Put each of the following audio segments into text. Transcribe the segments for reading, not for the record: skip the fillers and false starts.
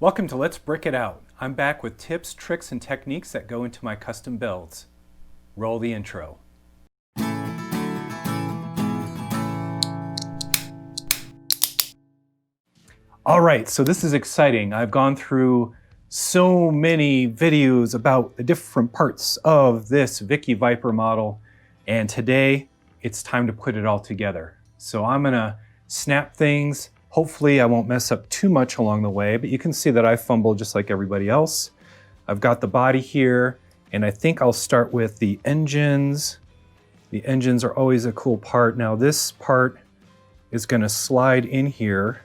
Welcome to Let's Brick It Out. I'm back with tips, tricks, and techniques that go into my custom builds. Roll the intro. All right, so this is exciting. I've gone through so many videos about the different parts of this Vickie Vypre model, and today it's time to put it all together. So I'm gonna snap things. Hopefully I won't mess up too much along the way, but you can see that I fumble just like everybody else. I've got the body here, and I think I'll start with the engines. The engines are always a cool part. Now this part is gonna slide in here,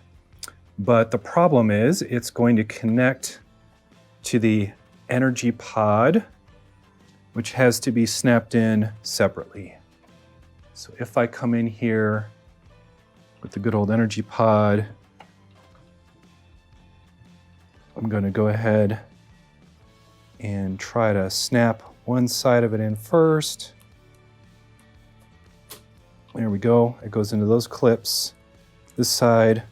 but the problem is it's going to connect to the energy pod, which has to be snapped in separately. So if I come in here with the good old energy pod, I'm going to go ahead and try to snap one side of it in first. There we go. It goes into those clips. This side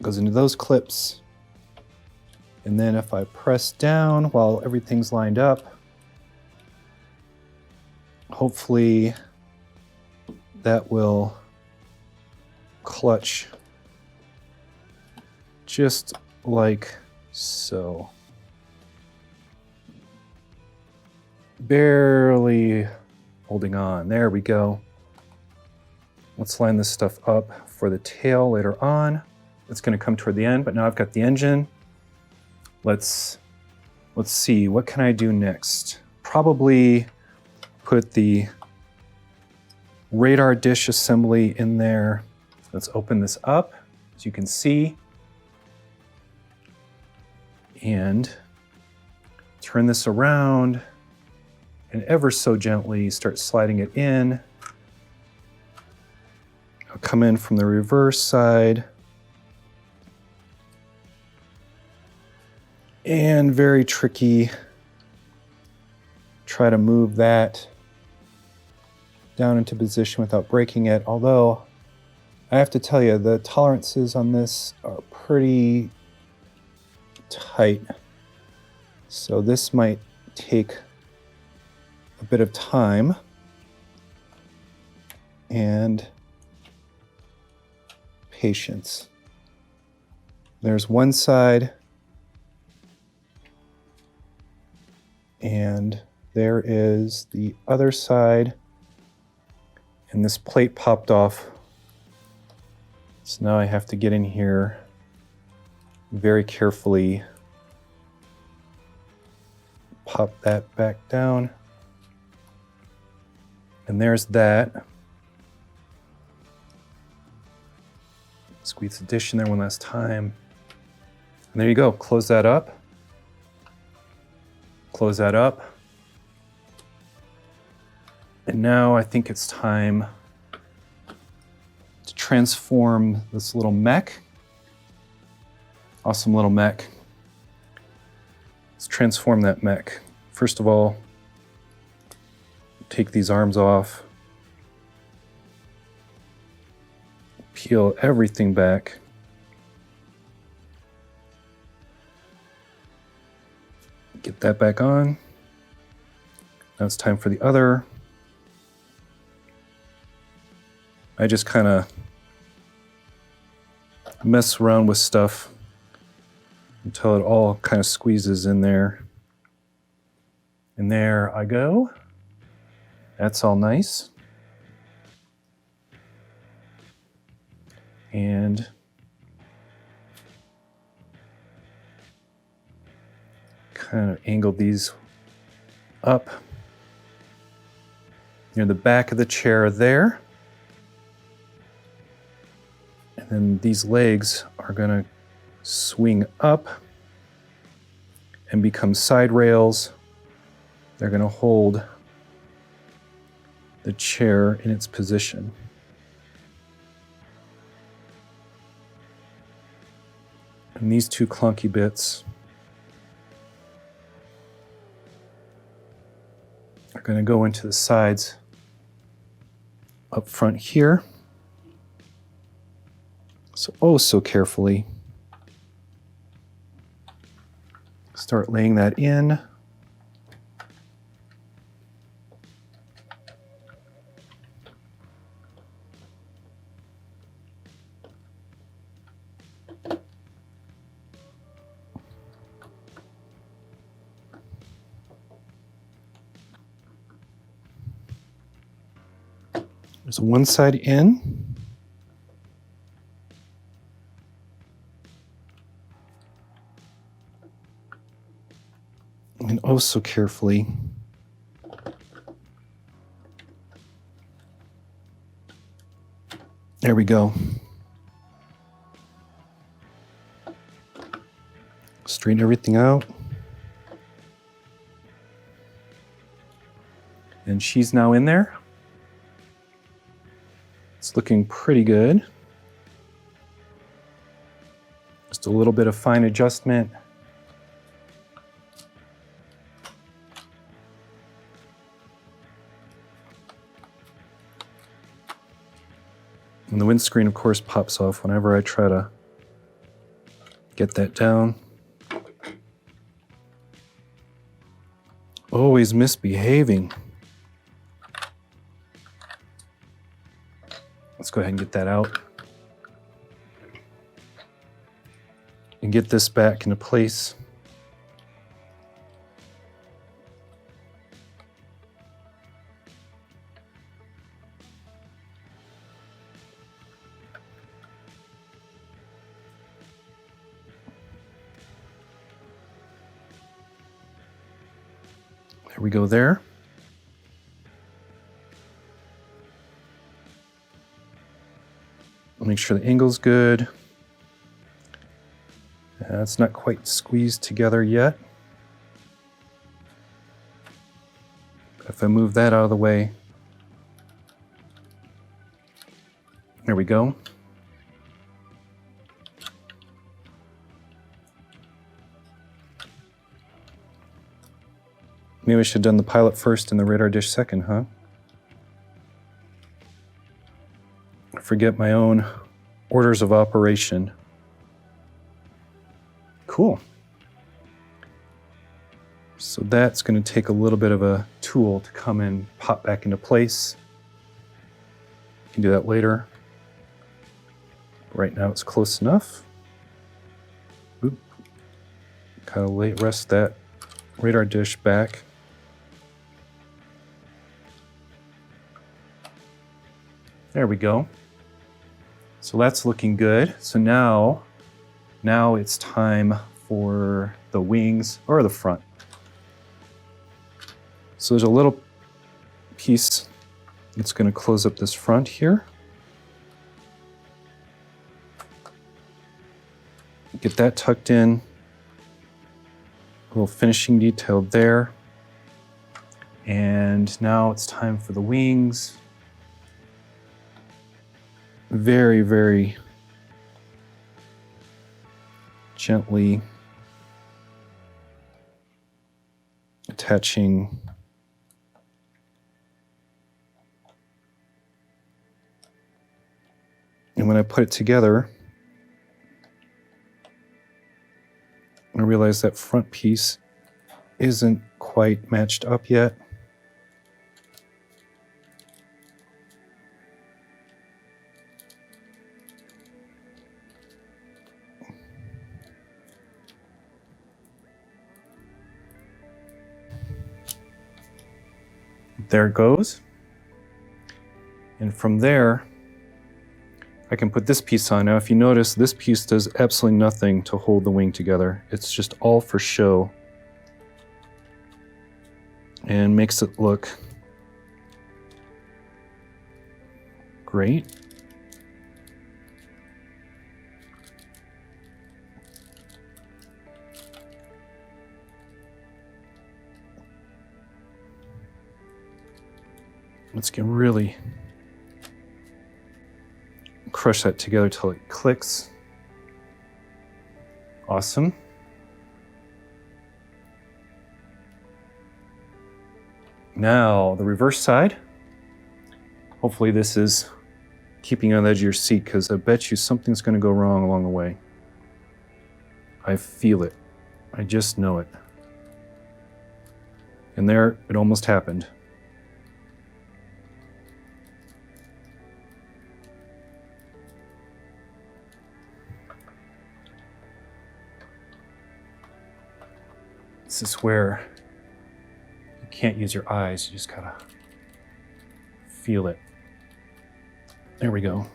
goes into those clips. And then if I press down while everything's lined up, hopefully that will clutch just like so. Barely holding on. There we go. Let's line this stuff up for the tail later on. It's going to come toward the end, but now I've got the engine. Let's see, what can I do next? Probably put the radar dish assembly in there. Let's open this up, as you can see, and turn this around and ever so gently start sliding it in. I'll come in from the reverse side and very tricky, try to move that down into position without breaking it. Although I have to tell you, the tolerances on this are pretty tight. So this might take a bit of time and patience. There's one side, and there is the other side. And this plate popped off. So now I have to get in here very carefully, pop that back down. And there's that. Squeeze the dish in there one last time. And there you go, close that up. Close that up. And now I think it's time to transform this little mech. Awesome little mech. Let's transform that mech. First of all, take these arms off. Peel everything back. Get that back on. Now it's time for the other. I just kind of mess around with stuff until it all kind of squeezes in there. And there I go. That's all nice. And kind of angle these up near the back of the chair there. And then these legs are going to swing up and become side rails. They're going to hold the chair in its position. And these two clunky bits are going to go into the sides up front here. So, oh so carefully. Start laying that in. There's one side in. And oh so carefully. There we go. Straighten everything out. And she's now in there. It's looking pretty good. Just a little bit of fine adjustment. And the windscreen, of course, pops off whenever I try to get that down. Always misbehaving. Let's go ahead and get that out. And get this back into place. There we go there. Make sure the angle's good. It's not quite squeezed together yet. If I move that out of the way, there we go. Maybe I should have done the pilot first and the radar dish second, huh? I forget my own orders of operation. Cool. So that's going to take a little bit of a tool to come and pop back into place. You can do that later. Right now it's close enough. Oop. Kind of rest that radar dish back. There we go. So that's looking good. So now it's time for the wings or the front. So there's a little piece that's going to close up this front here. Get that tucked in. A little finishing detail there. And now it's time for the wings. Very, very gently attaching and when I put it together, I realize that front piece isn't quite matched up yet. There it goes. And from there, I can put this piece on. Now, if you notice, this piece does absolutely nothing to hold the wing together. It's just all for show and makes it look great. Let's get really crush that together till it clicks. Awesome. Now the reverse side. Hopefully this is keeping you on the edge of your seat because I bet you something's going to go wrong along the way. I feel it. I just know it. And there, it almost happened. This is where you can't use your eyes, you just gotta feel it. There we go.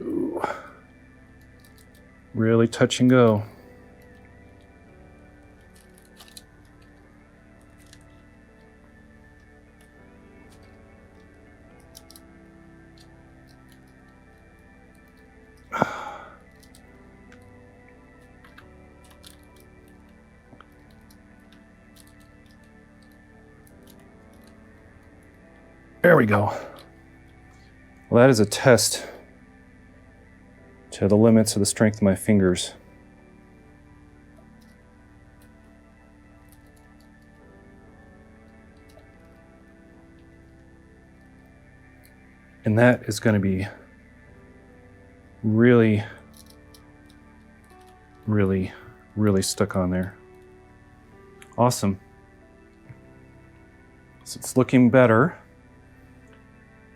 Ooh. Really touch and go. There we go. Well, that is a test to the limits of the strength of my fingers. And that is going to be really, really, really stuck on there. Awesome. So it's looking better.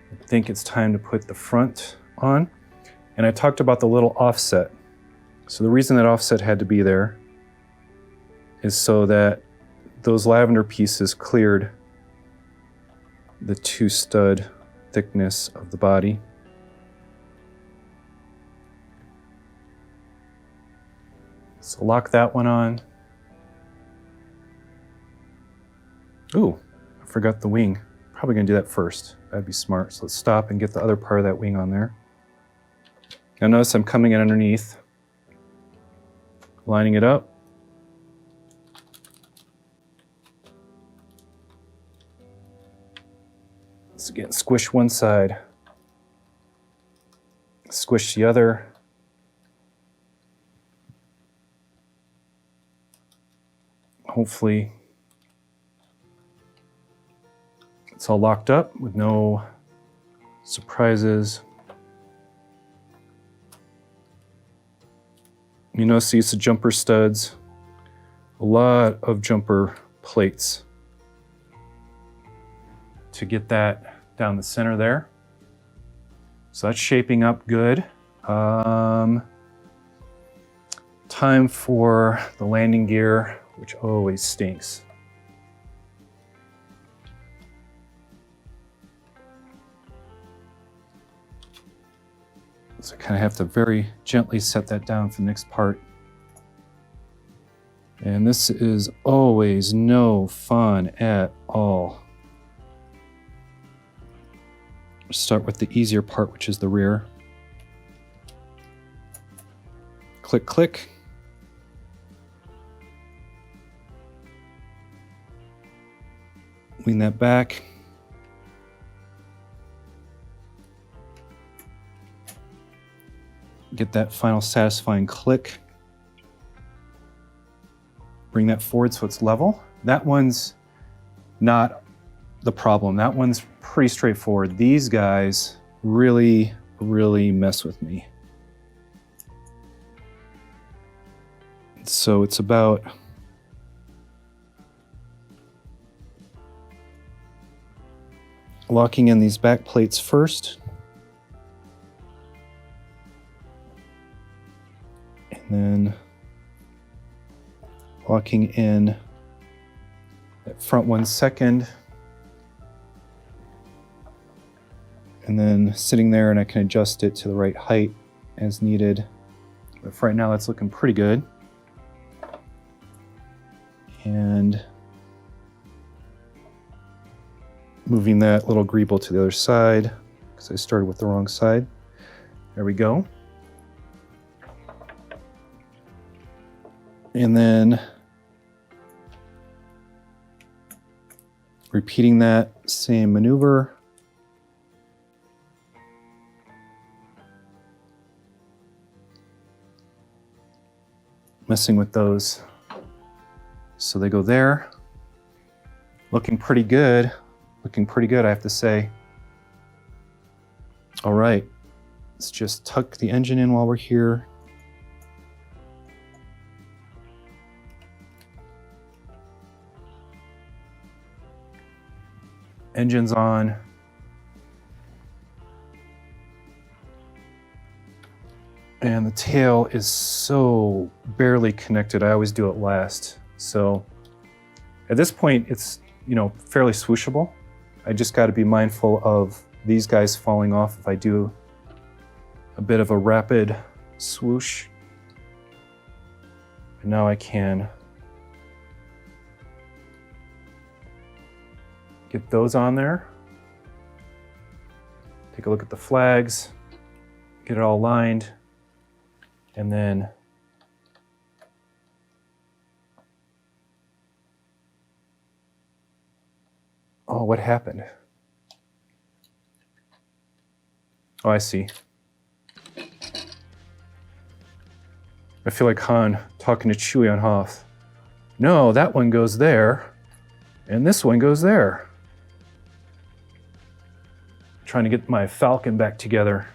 I think it's time to put the front on. And I talked about the little offset. So the reason that offset had to be there is so that those lavender pieces cleared the 2-stud thickness of the body. So lock that one on. Ooh, I forgot the wing. Probably gonna do that first. That'd be smart. So let's stop and get the other part of that wing on there. Now notice I'm coming in underneath, lining it up. So again, squish one side, squish the other. Hopefully it's all locked up with no surprises. You notice the use of jumper studs, a lot of jumper plates to get that down the center there. So that's shaping up good. Time for the landing gear, which always stinks. So I kind of have to very gently set that down for the next part. And this is always no fun at all. Start with the easier part, which is the rear. Click, click. Lean that back. Get that final satisfying click. Bring that forward so it's level. That one's not the problem. That one's pretty straightforward. These guys really, really mess with me. So it's about locking in these back plates first. And then locking in that front one second. And then sitting there, and I can adjust it to the right height as needed. But for right now, that's looking pretty good. And moving that little greeble to the other side, because I started with the wrong side. There we go. And then repeating that same maneuver. Messing with those So they go there. Looking pretty good. Looking pretty good, I have to say. All right, let's just tuck the engine in while we're here. Engine's on. And the tail is so barely connected. I always do it last. So at this point, it's, you know, fairly swooshable. I just got to be mindful of these guys falling off if I do a bit of a rapid swoosh. And now I can get those on there. Take a look at the flags, get it all lined, and then oh, what happened? Oh, I see. I feel like Han talking to Chewie on Hoth. No, that one goes there, and this one goes there. Trying to get my Falcon back together.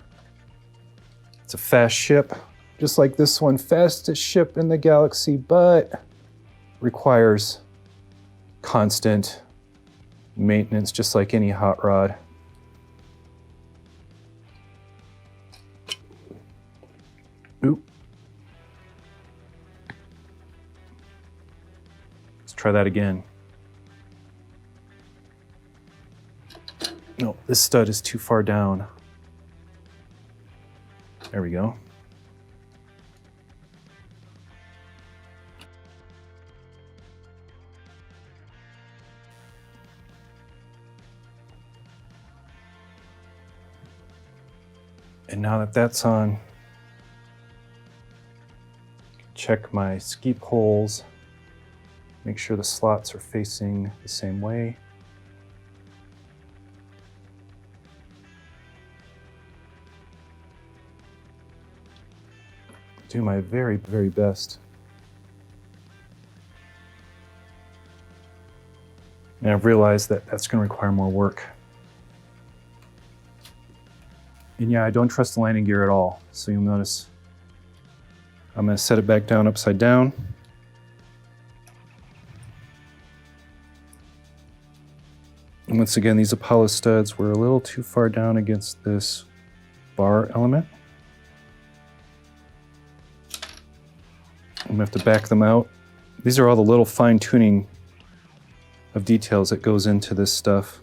It's a fast ship, just like this one, fastest ship in the galaxy, but requires constant maintenance, just like any hot rod. Oop. Let's try that again. No, this stud is too far down. There we go. And now that that's on, check my ski poles, make sure the slots are facing the same way. Do my very, very best. And I've realized that that's going to require more work. And yeah, I don't trust the landing gear at all. So you'll notice I'm going to set it back down upside down. And once again, these Apollo studs were a little too far down against this bar element. I'm going to have to back them out. These are all the little fine tuning of details that goes into this stuff.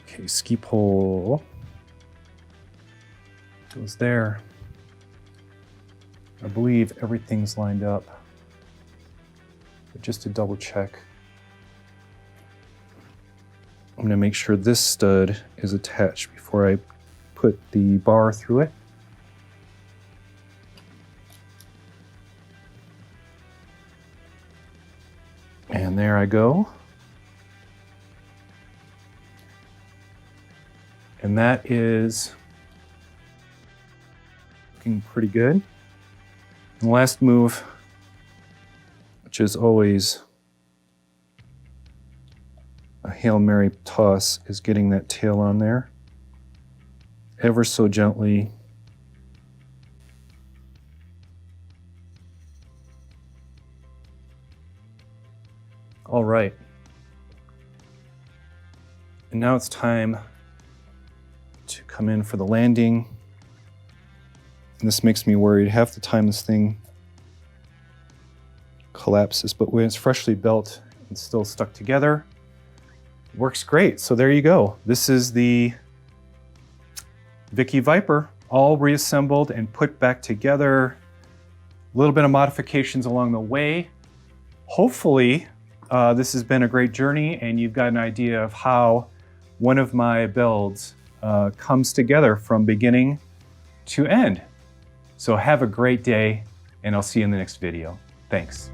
Okay, ski pole goes there. I believe everything's lined up. But just to double check, I'm going to make sure this stud is attached before I put the bar through it. And there I go. And that is looking pretty good. And the last move, which is always a Hail Mary toss, is getting that tail on there. Ever so gently. All right. And now it's time to come in for the landing. And this makes me worried. Half the time this thing collapses, but when it's freshly built and still stuck together, it works great. So there you go. This is the Vickie Vypre, all reassembled and put back together. A little bit of modifications along the way. Hopefully, this has been a great journey and you've got an idea of how one of my builds comes together from beginning to end. So have a great day and I'll see you in the next video. Thanks.